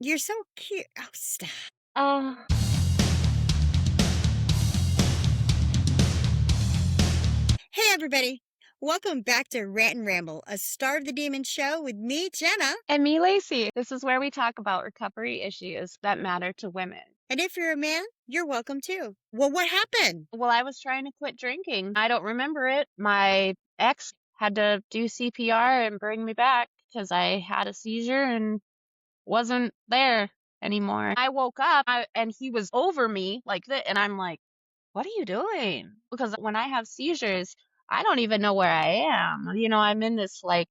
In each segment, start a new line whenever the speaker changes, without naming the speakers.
You're so cute. Oh, stop.
Uh,
Hey, everybody. Welcome back to Rant and Ramble, a Starve the Demon show with me, Jenna.
and me, Lacey. This is where we talk about recovery issues that matter to women.
And if you're a man, you're welcome too. Well, what happened?
Well, I was trying to quit drinking. I don't remember it. My ex had to do CPR and bring me back because I had a seizure and wasn't there anymore. I woke up and he was over me like that, and I'm like, "What are you doing?" Because when I have seizures, I don't even know where I am. I'm in this like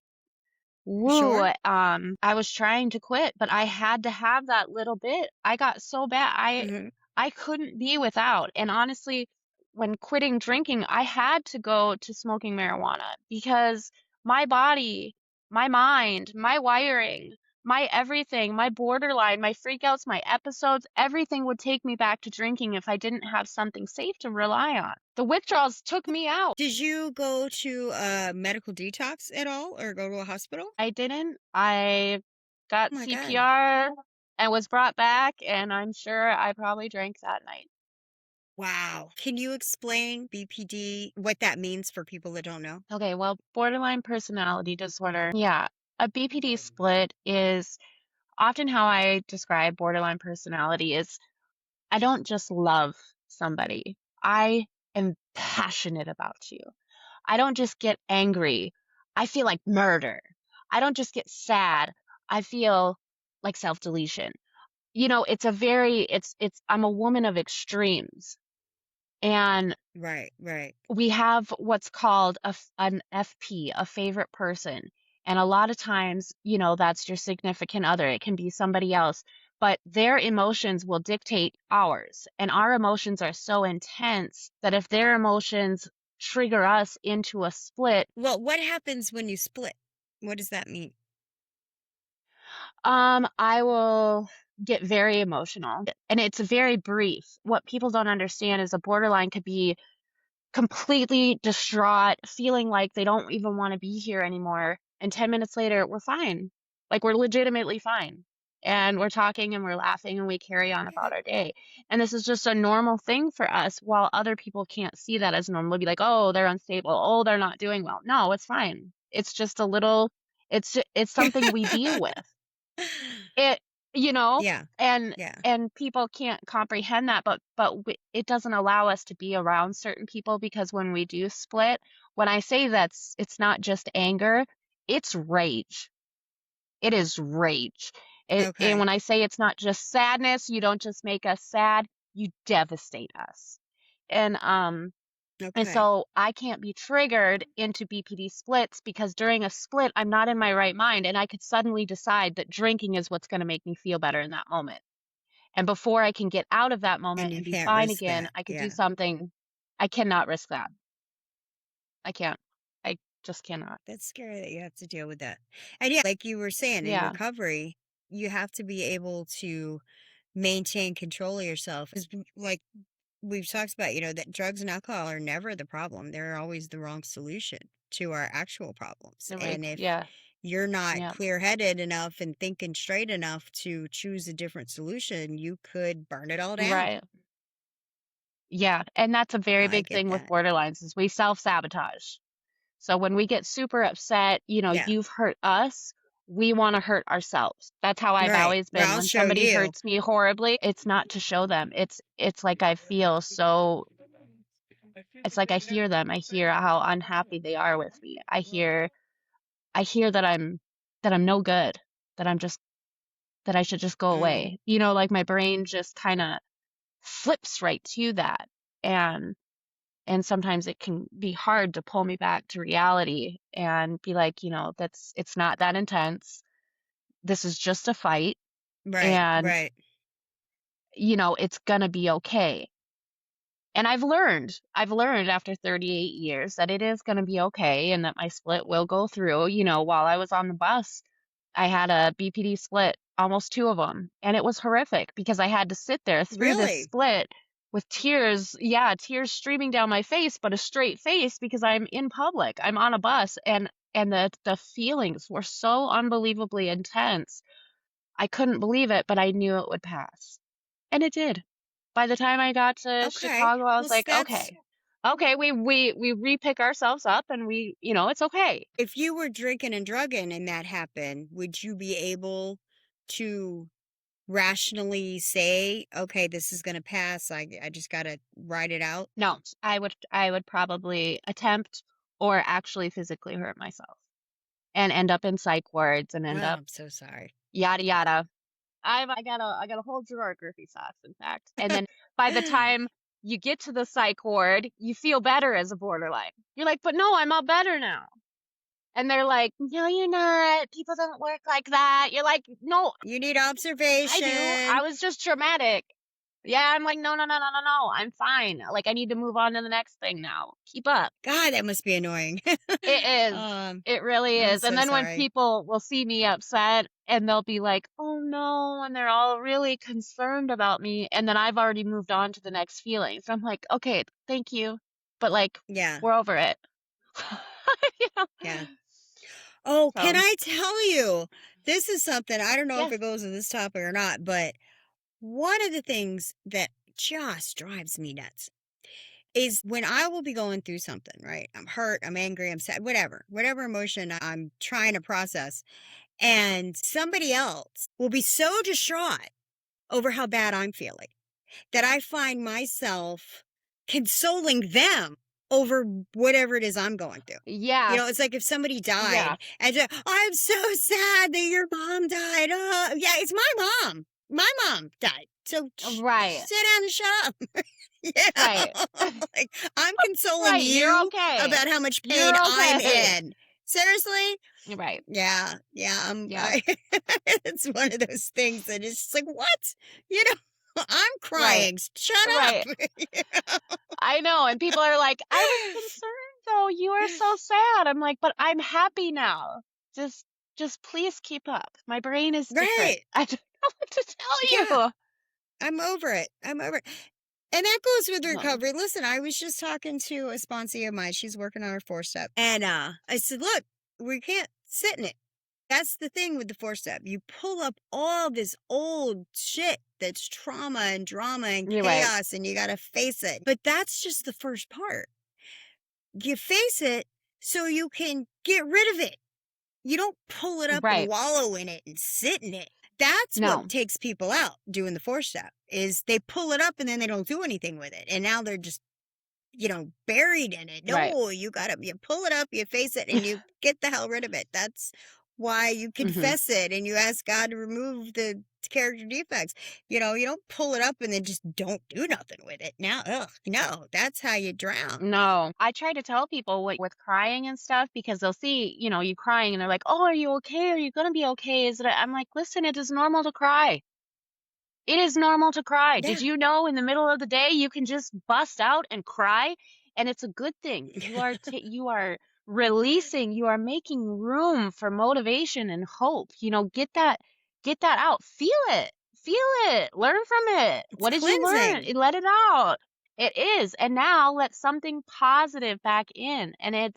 woo,
Sure.
I was trying to quit, but I had to have that little bit. I got so bad. I
Hmm.
I couldn't be without. And honestly, when quitting drinking, I had to go to smoking marijuana because my body, my mind, my wiring, my everything, my borderline, my freakouts, my episodes, everything would take me back to drinking if I didn't have something safe to rely on. The withdrawals took me out.
Did you go to a medical detox at all or go to a hospital?
I didn't. I
Oh
got
my God.
CPR and was brought back, and I'm sure I probably drank that night.
Wow. Can you explain BPD, what that means for people that don't know?
Okay, well, borderline personality disorder. Yeah, a BPD split is often how I describe borderline personality is I don't just love somebody. I am passionate about you. I don't just get angry. I feel like murder. I don't just get sad. I feel like self-deletion. It's a very it's I'm a woman of extremes. And
Right, right.
we have what's called an FP, a favorite person. And a lot of times, that's your significant other. It can be somebody else, but their emotions will dictate ours. And our emotions are so intense that if their emotions trigger us into a split,
Well, what happens when you split? What does that mean?
I will get very emotional. And it's very brief. What people don't understand is a borderline could be completely distraught, feeling like they don't even want to be here anymore. And 10 minutes later, we're fine. Like we're legitimately fine. And we're talking and we're laughing and we carry on about our day. And this is just a normal thing for us while other people can't see that as normal. They'll be like, oh, they're unstable. Oh, they're not doing well. No, it's fine. It's just a little, it's something we deal with. It you know,
Yeah,
and
yeah.
and people can't comprehend that, but it doesn't allow us to be around certain people because when we do split, when I say it's not just anger, it's rage. It is rage. And
Okay,
when I say it's not just sadness, you don't just make us sad, you devastate us. And and
okay.
so I can't be triggered into BPD splits because during a split, I'm not in my right mind and I could suddenly decide that drinking is what's going to make me feel better in that moment. And before I can get out of that
And
moment
you
and be
can't
fine
risk
again,
that.
I could do
Yeah.
something. I cannot risk that. I can't. I just cannot.
That's scary that you have to deal with that. And yeah, like you were saying, in
Yeah.
recovery, you have to be able to maintain control of yourself. 'Cause like we've talked about, that drugs and alcohol are never the problem. They're always the wrong solution to our actual problems. And if
Yeah.
you're not
Yeah.
clear headed enough and thinking straight enough to choose a different solution, you could burn it all down.
Right. Yeah. And that's a very
I
big
get
thing with
that.
borderlines is we self-sabotage. So when we get super upset,
Yeah.
you've hurt us, we want to hurt ourselves. That's how I've
Right.
always
Well,
been.
I'll
When
show
somebody
you.
hurts me horribly, it's not to show them. It's like I feel so it's like I hear them. I hear how unhappy they are with me. I hear that I'm no good, that I'm just that I should just go
Mm.
away. Like my brain just kind of flips right to that. And and sometimes it can be hard to pull me back to reality and be like, it's not that intense. This is just a fight
Right.
and,
Right.
it's gonna be okay. And I've learned after 38 years that it is gonna be okay and that my split will go through. While I was on the bus, I had a BPD split, almost two of them, and it was horrific because I had to sit there through this
Really?
split with tears, yeah, tears streaming down my face, but a straight face because I'm in public. I'm on a bus and the feelings were so unbelievably intense. I couldn't believe it, but I knew it would pass. And it did. By the time I got to
Okay.
Chicago, I
Well,
was like,
that's
"Okay. Okay, we re-pick ourselves up and it's okay."
if you were drinking and drugging and that happened, would you be able to rationally say, okay, this is going to pass. I just got to ride it out?
No, I would probably attempt or actually physically hurt myself and end up in psych wards and
Oh,
end up
I'm so sorry.
yada yada. I got a whole drawer of Griffey socks, in fact. And then by the time you get to the psych ward, you feel better as a borderline. You're like, but no, I'm all better now. And they're like, no, you're not. People don't work like that. You're like, no,
You need
I do. I
observation.
was just traumatic. Yeah, I'm like, no, no, no, no, no, no. I'm fine. Like, I need to move on to the next thing now. Keep up.
God, that must be annoying.
It is.
um,
It really
I'm
is. And
so
then when
sorry.
people will see me upset and they'll be like, "Oh no," and they're all really concerned about me, and then I've already moved on to the next feeling. So I'm like, "Okay, thank you, but like
Yeah,
we're over it." You know?
yeah. Oh, can
So,
I tell you? This is something, I don't know if
yes.
it goes in this topic or not, but one of the things that just drives me nuts is when I will be going through something, right? I'm hurt, I'm angry, I'm sad, whatever emotion I'm trying to process. And somebody else will be so distraught over how bad I'm feeling that I find myself consoling them over whatever it is I'm going through. You know, it's
Yes.
like if somebody
Yeah.
died and said, I'm so sad that your mom died. Yeah, it's my mom. My mom died. So
Right.
sit down and shut up.
Right.
Like I'm consoling
Right. You're
you
okay.
about how much pain
You're
I'm
okay.
in. Seriously?
Right.
Yeah, yeah.
Yep.
It's one of those things that is just like, what? You know, I'm
Right.
crying. Shut up.
Right. I know, and people are like, "I was concerned though, you were so sad." I'm like, "But I'm happy now. Just just please keep up. My brain is different.
Right.
I don't know what to
Yeah.
tell you."
I'm over it. I'm over it. And that goes with
No.
recovery. Listen, I was just talking to a sponsee of mine. She's working on her 4-step. And I said, look, we can't sit in it. That's the thing with the 4-step. You pull up all this old shit that's trauma and drama and
You're right.
chaos, and you got to face it. But that's just the first part. You face it so you can get rid of it. You don't pull it up and
Right.
wallow in it and sit in it. That's what
No.
takes people out doing the 4-step is they pull it up and then they don't do anything with it. And now they're just, buried in it.
Right.
No, you pull it up, you face it, and you get the hell rid of it. That's why you
Mhm.
confess it and you ask God to remove the character defects. You don't pull it up and then just don't do nothing with it. Now, ugh, no, that's how you drown.
No. I try to tell people with crying and stuff because they'll see, you crying and they're like, "Oh, are you okay? Are you gonna be okay?" I'm like, "Listen, it is normal to cry. It is normal to cry. Did
Yeah.
you know in the middle of the day you can just bust out and cry and it's a good thing. You are releasing, you are making room for motivation and hope. Get that out. Feel it. Feel it. Learn from it.
It's
What did you learn?
cleansing.
Let it out. It is. And now let something positive back in. And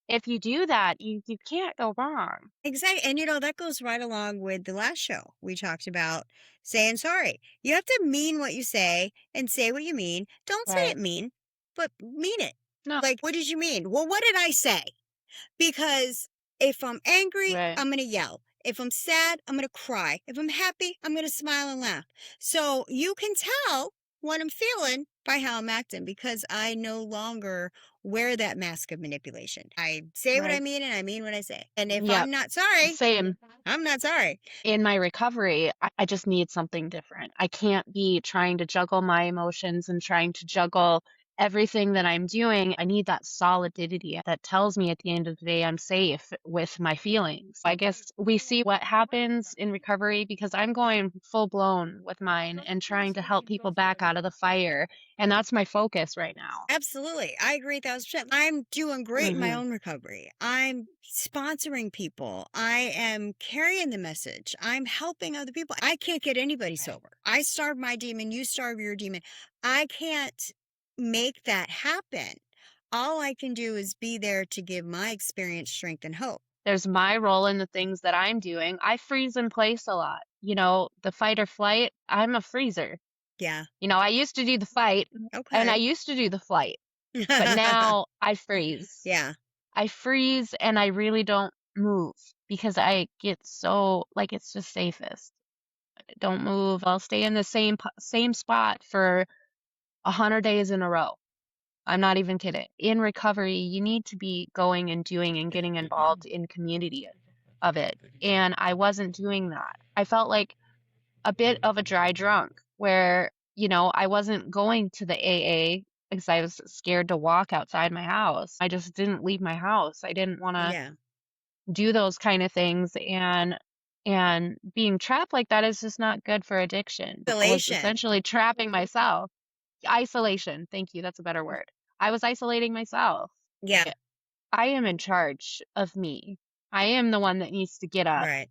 if you do that, you can't go wrong.
Exactly. And that goes right along with the last show. We talked about saying sorry. You have to mean what you say and say what you mean. Don't say
Right.
it mean, but mean it.
No.
Like, what did you mean? Well, what did I say? Because if I'm angry,
Right.
I'm going to yell. If I'm sad, I'm going to cry. If I'm happy, I'm going to smile and laugh. So you can tell what I'm feeling by how I'm acting because I no longer wear that mask of manipulation. I say what I
Right.
mean and I mean what I say. And if
Yep.
I'm not sorry,
Same.
I'm not sorry.
In my recovery, I just need something different. I can't be trying to juggle my emotions and trying to juggle everything that I'm doing. I need that solidity that tells me at the end of the day I'm safe with my feelings. I guess we see what happens in recovery because I'm going full blown with mine and trying to help people back out of the fire. And that's my focus right now.
Absolutely. I agree 1,000%. I'm doing great in my
Hmm.
own recovery. I'm sponsoring people. I am carrying the message. I'm helping other people. I can't get anybody sober. I starve my demon. You starve your demon. I can't make that happen. All I can do is be there to give my experience strength and hope.
There's my role in the things that I'm doing. I freeze in place a lot. The fight or flight, I'm a freezer.
Yeah.
I used to do the fight and I
Okay.
used to do the flight, but now I freeze.
Yeah.
I freeze and I really don't move because I get so like it's just safest. Don't move. I'll stay in the same spot for 100 days in a row. I'm not even kidding. In recovery, you need to be going and doing and getting involved in community of it. And I wasn't doing that. I felt like a bit of a dry drunk where, I wasn't going to the AA because I was scared to walk outside my house. I just didn't leave my house. I didn't want to
Yeah.
do those kind of things and being trapped like that is just not good for addiction. I was
Isolation.
essentially trapping myself. Isolation, thank you, that's a better word. I was isolating myself.
Yeah.
I am in charge of me. I am the one that needs to get up
Right.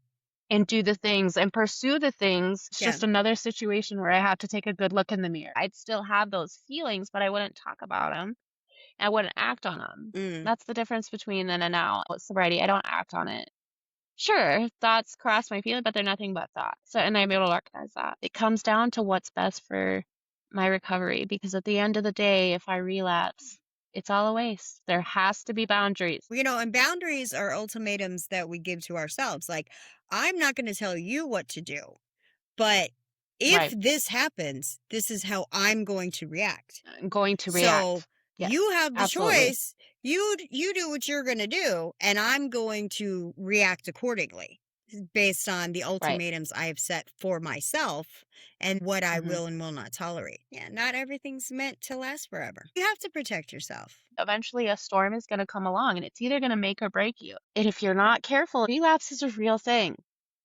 and do the things and pursue the things. It's
Yeah.
just another situation where I have to take a good look in the mirror. I'd still have those feelings, but I wouldn't talk about them. I wouldn't act on them.
Mm.
That's the difference between then and now. With sobriety, I don't act on it. Sure, thoughts cross my feeling, but they're nothing but thoughts. So, and I'm able to recognize that. It comes down to what's best for my recovery because at the end of the day, if I relapse, it's all a waste. There has to be boundaries.
And boundaries are ultimatums that we give to ourselves. Like, I'm not going to tell you what to do, but if
Right.
this happens, this is how I'm going to react.
I'm going to
So
react. Yes,
you have the
absolutely.
choice. You do what you're going to do, and I'm going to react accordingly based on the
Right.
ultimatums I have set for myself and what I
hmm
will and will not tolerate. Yeah, not everything's meant to last forever. You have to protect yourself.
Eventually, a storm is going to come along and it's either going to make or break you. And if you're not careful, relapse is a real thing.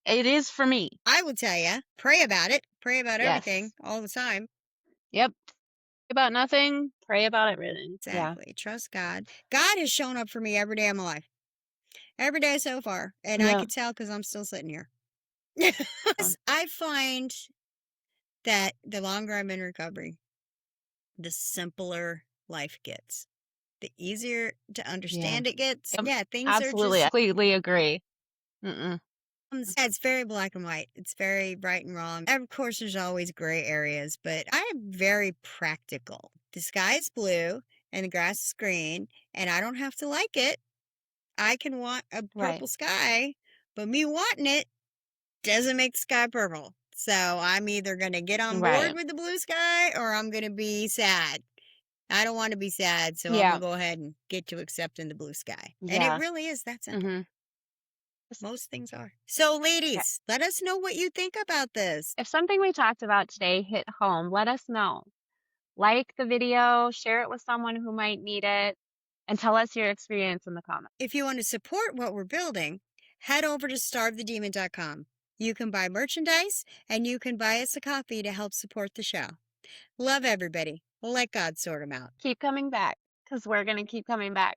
It is for me.
I would tell you, pray about it. Pray about everything
Yes.
all the time.
Yep. About nothing, pray about everything. Yeah.
Exactly. Trust God. God has shown up for me every day of my life, every day so far. And I
Yeah.
could tell because I'm still sitting here.
Um,
I find that the longer I'm in recovery, the simpler life gets. The easier to
Yeah.
understand it gets.
Yep.
Yeah, things are
Absolutely. I
just,
completely agree. Mm-mm.
yeah, it's very black and white. It's very right and wrong. Of course, there's always gray areas, but I am very practical. The sky is blue and the grass is green, and I don't have to like it. I can want a
Right.
purple sky, but me wanting it doesn't make the sky purple. So I'm either going to get on board
Right.
with the blue sky or I'm going to be sad. I don't want to be sad, so I'm going
Yeah.
to go ahead and get to accepting the blue sky. And it
Yeah.
really is that simple.
Mm-hmm.
Most things are. So,
Okay.
ladies, let us know what you think about this.
If something we talked about today hit home, let us know. Like the video, share it with someone who might need it, and tell us your experience in the comments.
If you want to support what we're building, head over to starvethedemon.com. You can buy merchandise and you can buy us a coffee to help support the show. Love everybody. Let God sort them out.
Keep coming back because we're going to keep coming back.